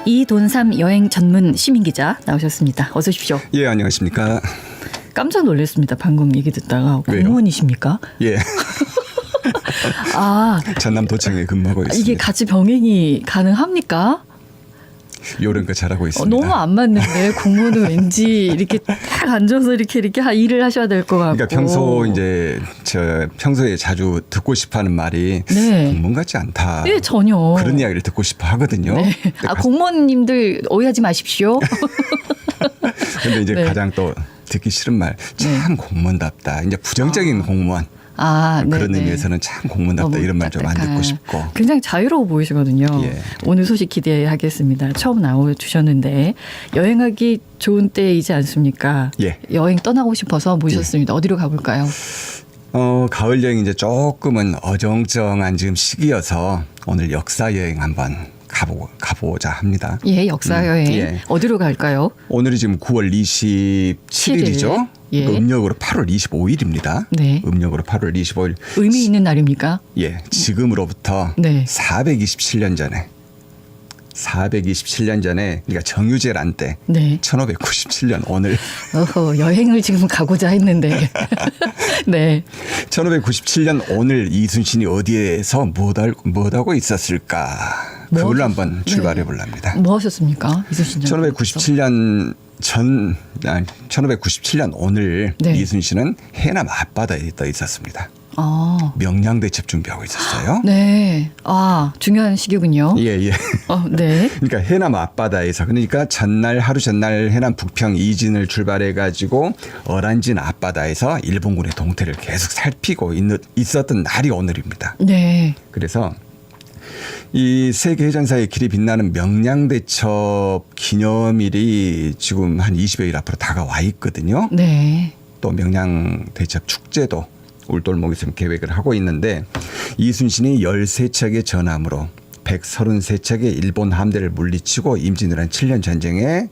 이돈삼 여행 전문 시민기자 나오셨습니다. 어서 오십시오. 예, 안녕하십니까. 깜짝 놀랐습니다. 방금 얘기 듣다가. 왜요? 공무원이십니까? 예. 아, 전남도청에 근무하고 있습니다. 이게 같이 병행이 가능합니까? 요런 거 잘하고 있습니다. 너무 안 맞는데 공무원은 왠지 이렇게 딱 앉아서 이렇게 일을 하셔야 될 것 같고. 그러니까 평소에 자주 듣고 싶어하는 말이 네. 공무원 같지 않다. 네, 전혀. 그런 이야기를 듣고 싶어 하거든요. 네. 공무원님들 오해하지 마십시오. 근데 이제 네. 가장 또 듣기 싫은 말, 참 공무원답다. 이제 부정적인 공무원. 그런 네네. 의미에서는 참 공무원답다 이런 말 좀 안 듣고 싶고. 굉장히 자유로워 보이시거든요. 예. 오늘 소식 기대하겠습니다. 처음 나와주셨는데 여행하기 좋은 때이지 않습니까? 예. 여행 떠나고 싶어서 모셨습니다. 어디로 가볼까요? 가을 여행 이제 조금은 어정쩡한 지금 시기여서 오늘 역사 여행 한번 가보자 합니다. 예, 역사 여행. 예. 어디로 갈까요? 오늘이 지금 9월 27일이죠. 예. 음력으로 8월 25일입니다. 네. 음력으로 8월 25일. 의미 있는 날입니까? 예, 지금으로부터 네. 427년 전에 그러니까 정유재란 때 네. 1597년 오늘 여행을 지금 가고자 했는데. 네. 1597년 오늘 이순신이 어디에서 무엇하고 있었을까? 그걸로 한번 출발해 보랍니다. 뭐 하셨습니까? 이순신 1597년 오늘 네. 이순신은 해남 앞바다에 떠 있었습니다. 아. 명량대첩 준비하고 있었어요. 네. 중요한 시기군요. 예. 네. 그러니까 해남 앞바다에서 그러니까 하루 전날 해남 북평 이진을 출발해 가지고 어란진 앞바다에서 일본군의 동태를 계속 살피고 있었던 날이 오늘입니다. 네. 그래서 이 세계해전사의 길이 빛나는 명량대첩 기념일이 지금 한 20여일 앞으로 다가와 있거든요. 네. 또 명량대첩 축제도 울돌목 있으면 계획을 하고 있는데 이순신이 13척의 전함으로 133척의 일본 함대를 물리치고 임진왜란 한 7년 전쟁에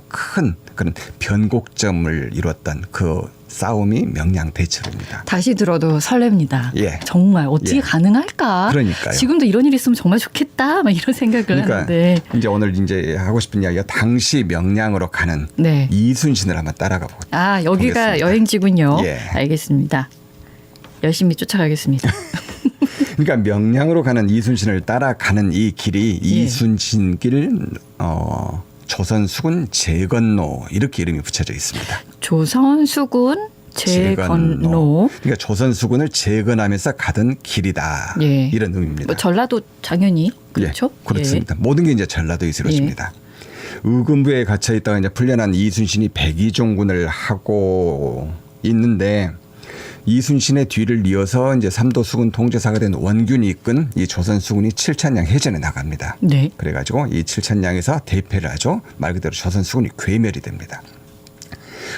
큰 그런 변곡점을 이뤘던 그 싸움이 명량대첩입니다. 다시 들어도 설렙니다. 예. 정말 어떻게 예. 가능할까? 그러니까요. 지금도 이런 일이 있으면 정말 좋겠다. 막 이런 생각을 그러니까 하는데. 이제 오늘 이제 하고 싶은 이야기가 당시 명량으로 가는 네. 이순신을 한번 따라가 여기가 보겠습니다. 여행지군요. 예. 알겠습니다. 열심히 쫓아가겠습니다. 그러니까 명량으로 가는 이순신을 따라가는 이 길이 예. 이순신길 조선수군 재건로 이렇게 이름이 붙여져 있습니다. 조선수군 재건로. 그러니까 조선수군을 재건하면서 가던 길이다. 예. 이런 의미입니다. 뭐 전라도 당연히 그렇죠. 예, 그렇습니다. 모든 게 이제 전라도에서 이루어집니다. 의금부에 갇혀 있다가 이제 풀려난 이순신이 백의종군을 하고 있는데 이순신의 뒤를 이어서 이제 삼도수군 통제사가 된 원균이 이끈 이 조선수군이 칠천량 해전에 나갑니다. 네. 그래가지고 이 칠천량에서 대패를 하죠. 말 그대로 조선수군이 괴멸이 됩니다.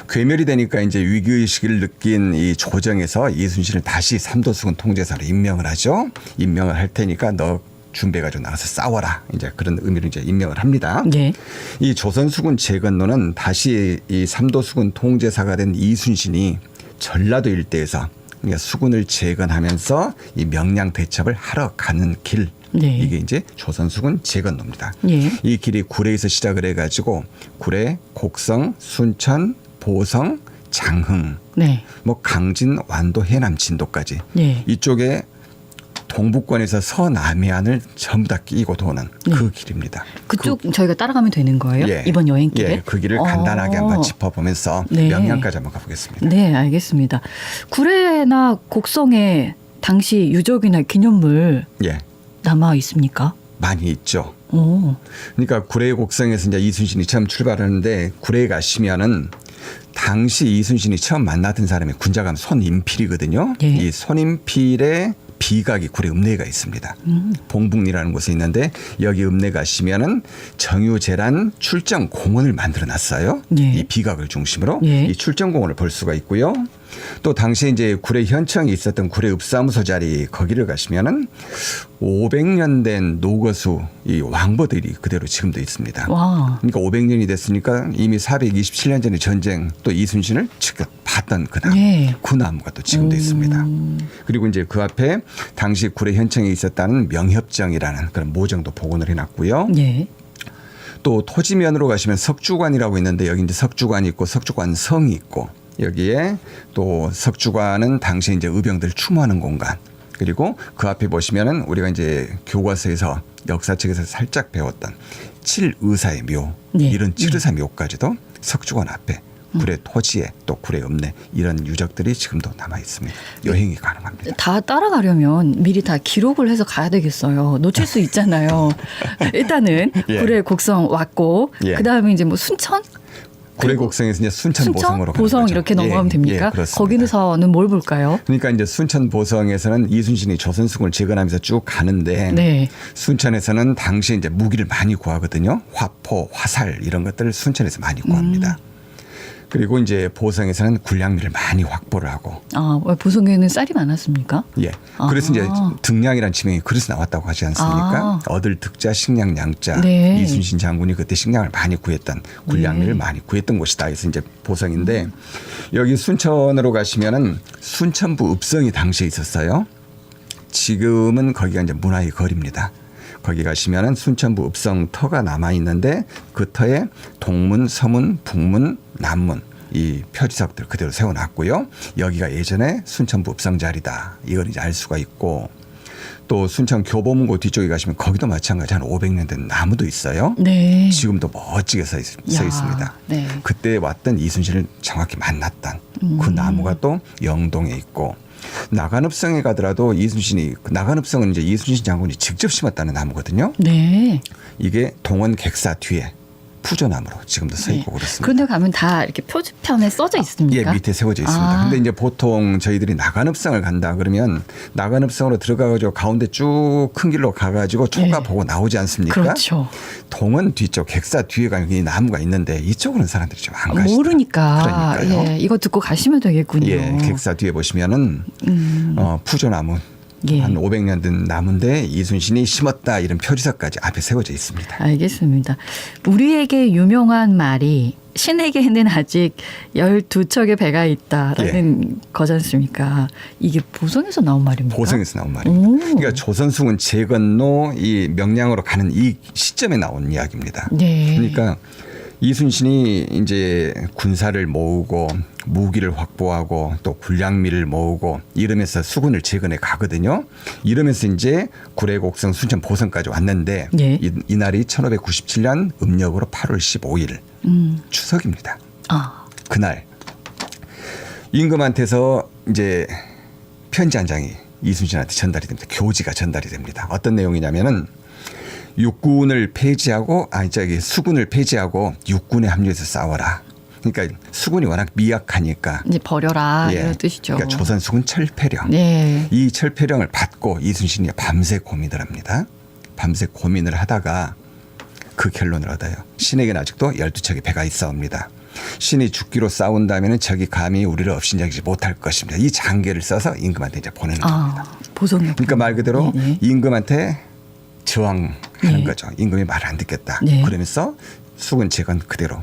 괴멸이 되니까 이제 위기의식을 느낀 이 조정에서 이순신을 다시 삼도수군 통제사로 임명을 하죠. 임명을 할 테니까 너 준비해가지고 나가서 싸워라. 이제 그런 의미로 이제 임명을 합니다. 네. 이 조선수군 재건로는 다시 이 삼도수군 통제사가 된 이순신이 전라도 일대에서 그러니까 수군을 재건하면서 이 명량대첩을 하러 가는 길. 네. 이게 이제 조선수군 재건로입니다. 예. 이 길이 구례에서 시작을 해가지고 구례, 곡성, 순천, 보성, 장흥, 네. 뭐 강진, 완도, 해남, 진도까지 네. 이쪽에 동북권에서 서남해안을 전부 다 끼고 도는 그 길입니다. 그쪽 저희가 따라가면 되는 거예요? 예. 이번 여행길에? 예, 그 길을 간단하게 한번 짚어보면서 네. 명량까지 한번 가보겠습니다. 네, 알겠습니다. 구례나 곡성에 당시 유적이나 기념물 예, 남아 있습니까? 많이 있죠. 오. 그러니까 구례 곡성에서 이제 이순신이 처음 출발하는데 구례에 가시면은 당시 이순신이 처음 만났던 사람이 군자감 손인필이거든요. 예. 이 손인필의 비각이 구례 읍내가 있습니다. 봉북리라는 곳에 있는데 여기 읍내 가시면은 정유재란 출정 공원을 만들어 놨어요. 예. 이 비각을 중심으로 예. 이 출정 공원을 볼 수가 있고요. 또 당시에 이제 구례 현청에 있었던 구례 읍사무소 자리 거기를 가시면은 500년 된 노거수 이 왕버들이 그대로 지금도 있습니다. 와. 그러니까 500년이 됐으니까 이미 427년 전의 전쟁 또 이순신을 직접 봤던 그 나무, 예. 그 나무가 또 지금도 있습니다. 그리고 이제 그 앞에 당시 구례 현청에 있었다는 명협정이라는 그런 모정도 복원을 해놨고요. 예. 또 토지면으로 가시면 석주관이라고 있는데 여기 이제 석주관이 있고 석주관성이 있고 여기에 또 석주관은 당시 이제 의병들 추모하는 공간. 그리고 그 앞에 보시면은 우리가 이제 교과서에서 역사책에서 살짝 배웠던 칠의사의 묘 네. 이런 칠의사 묘까지도 석주관 앞에 굴의 토지에 또 굴의 읍내 이런 유적들이 지금도 남아 있습니다. 여행이 가능합니다. 다 따라가려면 미리 다 기록을 해서 가야 되겠어요. 놓칠 수 있잖아요. 일단은 예. 구례 곡성 왔고 예. 그다음에 이제 뭐 순천? 구례 곡성에서 이제 순천 보성으로 가는 보성 거죠. 이렇게 넘어가면 됩니까? 그렇습니다. 거기서는 뭘 볼까요? 그러니까 이제 순천 보성에서는 이순신이 조선수군을 재건하면서 쭉 가는데 네. 순천에서는 당시에 이제 무기를 많이 구하거든요. 화포, 화살 이런 것들을 순천에서 많이 구합니다. 그리고 이제 보성에서는 군량미를 많이 확보를 하고 아, 왜 보성에는 쌀이 많았습니까? 예. 그래서 이제 아. 등량이라는 지명이 그래서 나왔다고 하지 않습니까? 아. 얻을 득자 식량 양자. 네. 이순신 장군이 그때 식량을 많이 구했던 군량미를 네. 많이 구했던 곳이다. 그래서 이제 보성인데 여기 순천으로 가시면은 순천부 읍성이 당시에 있었어요. 지금은 거기가 이제 문화의 거리입니다. 거기 가시면은 순천부 읍성 터가 남아 있는데 그 터에 동문, 서문, 북문, 남문 이 표지석들 그대로 세워놨고요. 여기가 예전에 순천부 읍성 자리다. 이걸 이제 알 수가 있고 또 순천 교보문고 뒤쪽에 가시면 거기도 마찬가지 한 500년 된 나무도 있어요. 네. 지금도 멋지게 서 있습니다. 네. 그때 왔던 이순신을 정확히 만났던 그 나무가 또 영동에 있고 나간읍성에 가더라도 이순신이 나간읍성은 이제 이순신 장군이 직접 심었다는 나무거든요. 네. 이게 동원 객사 뒤에 푸조나무로 지금도 서 있고 그렇습니다. 그런데 가면 다 이렇게 표지편에 써져 있습니까? 예, 밑에 세워져 있습니다. 아. 근데 이제 보통 저희들이 나간읍성을 간다 그러면 나간읍성으로 들어가가지고 가운데 쭉 큰 길로 가가지고 초가 네. 보고 나오지 않습니까? 그렇죠. 동원 뒤쪽 객사 뒤에 가면 이 나무가 있는데 이쪽으로는 사람들이 좀 안 가시더라고요. 모르니까. 그러니까요. 예, 이거 듣고 가시면 되겠군요. 예, 객사 뒤에 보시면은 푸조나무 예. 한 500년 된 나무인데 이순신이 심었다 이런 표지석까지 앞에 세워져 있습니다. 알겠습니다. 우리에게 유명한 말이 신에게는 아직 12척의 배가 있다라는 거지 않습니까? 이게 보성에서 나온 말입니까? 보성에서 나온 말입니다. 오. 그러니까 조선수군 재건로 이 명량으로 가는 이 시점에 나온 이야기입니다. 네. 그러니까 이순신이 이제 군사를 모으고 무기를 확보하고 또 군량미를 모으고 이러면서 수군을 재건해 가거든요. 이러면서 이제 구례, 곡성, 순천, 보성까지 왔는데 예. 이날이 1597년 음력으로 8월 15일 추석입니다. 아, 그날 임금한테서 이제 편지 한 장이 이순신한테 전달이 됩니다. 교지가 전달이 됩니다. 어떤 내용이냐면은 육군을 폐지하고 수군을 폐지하고 육군에 합류해서 싸워라. 그러니까 수군이 워낙 미약하니까 이제 버려라 예. 이런 뜻이죠. 그러니까 조선 수군 철폐령. 네. 이 철폐령을 받고 이순신이 밤새 고민을 합니다. 밤새 고민을 하다가 그 결론을 얻어요. 신에게는 아직도 12척의 배가 있사옵니다. 신이 죽기로 싸운다면 적이 감히 우리를 업신여기지 못할 것입니다. 이 장계를 써서 임금한테 이제 보내는 겁니다. 보성이요. 그러니까 말 그대로 네. 임금한테 저항하는 네. 거죠. 임금이 말을 안 듣겠다. 네. 그러면서 수군 재건 그대로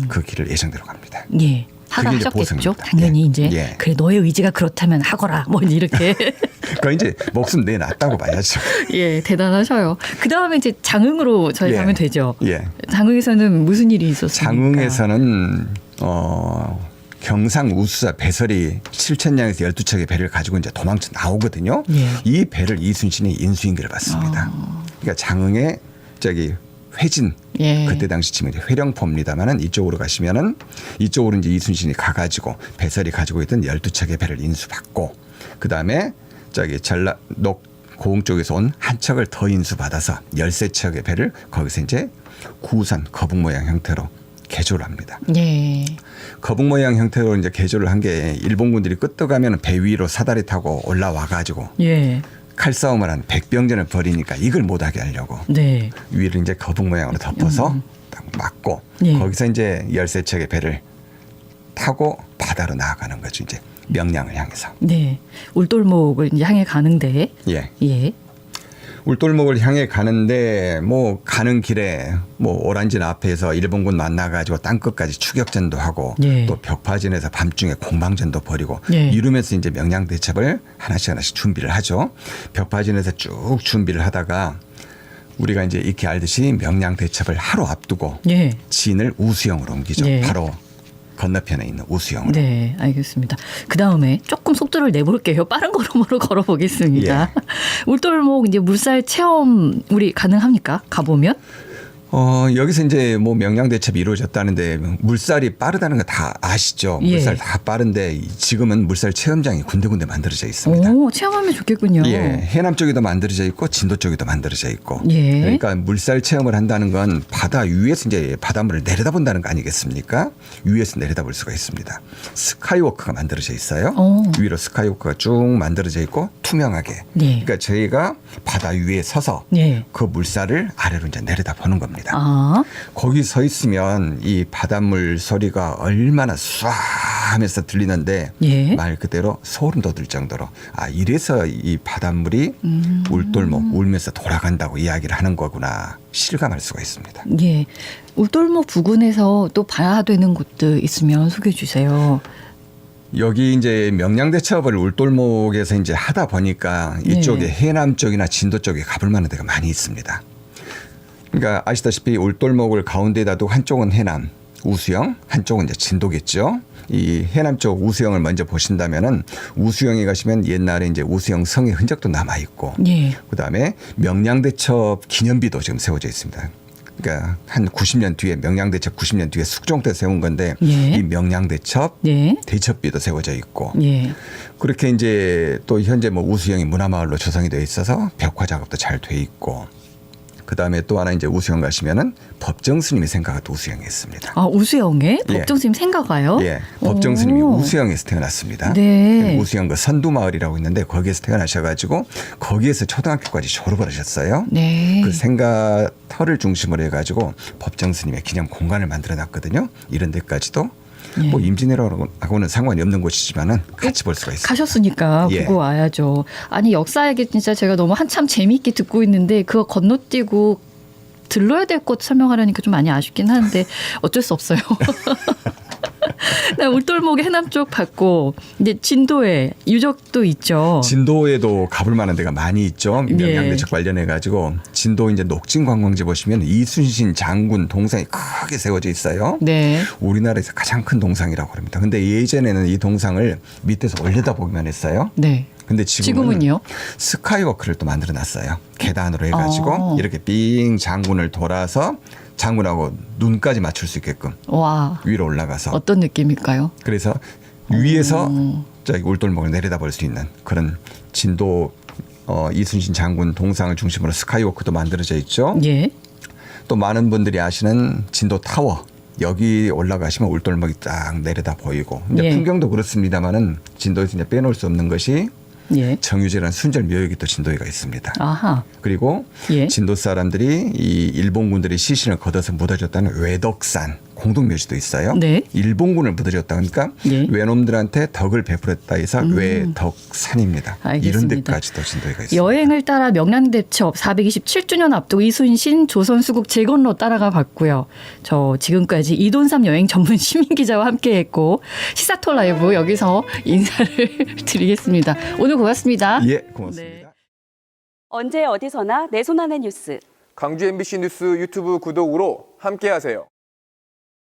그 길을 예정대로 갑니다. 예. 하가 그게 이제 하셨겠죠. 보성입니다. 당연히 예. 이제 예. 그래 너의 의지가 그렇다면 하거라. 뭐 이렇게 그러니까 이제 목숨 내놨다고 봐야죠. 예 대단하셔요. 그 다음에 이제 장흥으로 저희 예. 가면 되죠. 예. 장흥에서는 무슨 일이 있었습니까? 장흥에서는 경상 우수사 배설이 7,000량에서 12척의 배를 가지고 이제 도망쳐 나오거든요. 예. 이 배를 이순신이 인수인계를 받습니다. 그러니까 장흥에 저기 회진 예. 그때 당시 치면 이제 회령포입니다만은 이쪽으로 가시면은 이쪽으로 이제 이순신이 가가지고 배설이 가지고 있던 12척의 배를 인수받고 그 다음에 저기 전라도 고흥 쪽에서 온 한 척을 더 인수받아서 13척의 배를 거기서 이제 구선 거북 모양 형태로 개조를 합니다. 예. 거북 모양 형태로 이제 개조를 한 게 일본군들이 끄떡하면 배 위로 사다리 타고 올라와 가지고 예. 칼싸움을 한 백병전을 벌이니까 이걸 못하게 하려고 네. 위를 이제 거북 모양으로 덮어서 딱 막고 예. 거기서 이제 13척의 배를 타고 바다로 나아가는 거죠. 이제 명량을 향해서. 네. 울돌목을 이제 향해 가는데 예. 예. 울돌목을 향해 가는데 뭐 가는 길에 뭐 오란진 앞에서 일본군 만나가지고 땅끝까지 추격전도 하고 예. 또 벽파진에서 밤중에 공방전도 벌이고 예. 이러면서 이제 명량대첩을 하나씩 준비를 하죠. 벽파진에서 쭉 준비를 하다가 우리가 이제 익히 알듯이 명량 대첩을 하루 앞두고 예. 진을 우수영으로 옮기죠. 예. 바로 건너편에 있는 우수영으로. 네, 알겠습니다. 그 다음에 조금 속도를 내볼게요. 빠른 걸음으로 걸어보겠습니다. 예. 울돌목 이제 물살 체험 우리 가능합니까? 가보면? 여기서 이제 뭐 명량 대첩이 이루어졌다는데 물살이 빠르다는 거 다 아시죠? 예. 물살 다 빠른데 지금은 물살 체험장이 군데군데 만들어져 있습니다. 오, 체험하면 좋겠군요. 예, 해남 쪽에도 만들어져 있고 진도 쪽에도 만들어져 있고. 예. 그러니까 물살 체험을 한다는 건 바다 위에서 이제 바닷물을 내려다본다는 거 아니겠습니까? 위에서 내려다볼 수가 있습니다. 스카이워크가 만들어져 있어요. 위로 스카이워크가 쭉 만들어져 있고 투명하게. 네. 그러니까 저희가 바다 위에 서서 예. 그 물살을 아래로 이제 내려다보는 겁니다. 아, 거기 서 있으면 이 바닷물 소리가 얼마나 쏴하면서 들리는데 예. 말 그대로 소름 돋을 정도로 이래서 이 바닷물이 울돌목 울면서 돌아간다고 이야기를 하는 거구나 실감할 수가 있습니다. 예. 울돌목 부근에서 또 봐야 되는 곳들 있으면 소개해 주세요. 여기 이제 명량대첩을 울돌목에서 이제 하다 보니까 이쪽에 해남 쪽이나 진도 쪽에 가볼 만한 데가 많이 있습니다. 그러니까 아시다시피 울돌목을 가운데에다 두고 한쪽은 해남 우수영, 한쪽은 이제 진도겠죠. 이 해남 쪽 우수영을 먼저 보신다면은 우수영에 가시면 옛날에 이제 우수영 성의 흔적도 남아 있고, 예. 그다음에 명량대첩 기념비도 지금 세워져 있습니다. 그러니까 한 90년 뒤에 명량대첩 90년 뒤에 숙종 때 세운 건데 예. 이 명량대첩 예. 대첩비도 세워져 있고, 예. 그렇게 이제 또 현재 뭐 우수영이 문화마을로 조성이 되어 있어서 벽화 작업도 잘 돼 있고. 그 다음에 또 하나 이제 우수영 가시면은 법정 스님이 생가가 우수영에 있습니다. 아, 우수영에 예. 법정 스님 생가가요? 예, 법정 스님이 우수영에서 태어났습니다. 네. 우수영 그 선두마을이라고 있는데 거기에서 태어나셔가지고 거기에서 초등학교까지 졸업을 하셨어요. 네. 그 생가 터를 중심으로 해가지고 법정 스님의 기념 공간을 만들어놨거든요. 이런 데까지도 예. 뭐 임진왜란하고는 상관이 없는 곳이지만은 같이 볼 수가 있습니다. 가셨으니까 예. 보고 와야죠. 아니 역사 얘기 진짜 제가 너무 한참 재미있게 듣고 있는데 그거 건너뛰고 들러야 될 곳 설명하려니까 좀 많이 아쉽긴 한데 어쩔 수 없어요. 네, 울돌목의 해남 쪽 봤고 이제 진도에 유적도 있죠. 진도에도 가볼 만한 데가 많이 있죠. 예. 명량대첩 관련해 가지고 진도 이제 녹진 관광지 보시면 이순신 장군 동상이 크게 세워져 있어요. 네. 우리나라에서 가장 큰 동상이라고 합니다. 근데 예전에는 이 동상을 밑에서 올려다보기만 했어요. 네. 근데 지금은요? 스카이워크를 또 만들어 놨어요. 계단으로 해가지고 이렇게 삥 장군을 돌아서 장군하고 눈까지 맞출 수 있게끔 와. 위로 올라가서 어떤 느낌일까요? 그래서 위에서 저기 울돌목을 내려다볼 수 있는 그런 진도 이순신 장군 동상을 중심으로 스카이워크도 만들어져 있죠. 예. 또 많은 분들이 아시는 진도 타워 여기 올라가시면 울돌목이 딱 내려다 보이고 이제 예. 풍경도 그렇습니다만은 진도에서 이제 빼놓을 수 없는 것이 예. 정유재라는 순절 묘역이 또 진도에가 있습니다. 아하. 그리고 예. 진도 사람들이 이 일본군들이 시신을 걷어서 묻어줬다는 외덕산 공동묘지도 있어요. 네. 일본군을 묻어줬다 그러니까 예. 외놈들한테 덕을 베풀었다 해서 외덕산입니다. 알겠습니다. 이런 데까지도 진도에가 있습니다. 여행을 따라 명량대첩 427주년 앞두고 이순신 조선수국 재건로 따라가 봤고요. 저 지금까지 이돈삼 여행 전문 시민기자와 함께했고 시사토 라이브 여기서 인사를 드리겠습니다. 오늘 고맙습니다. 예, 고맙습니다. 네. 언제 어디서나 내 손 안의 뉴스. 강주 MBC 뉴스 유튜브 구독으로 함께하세요.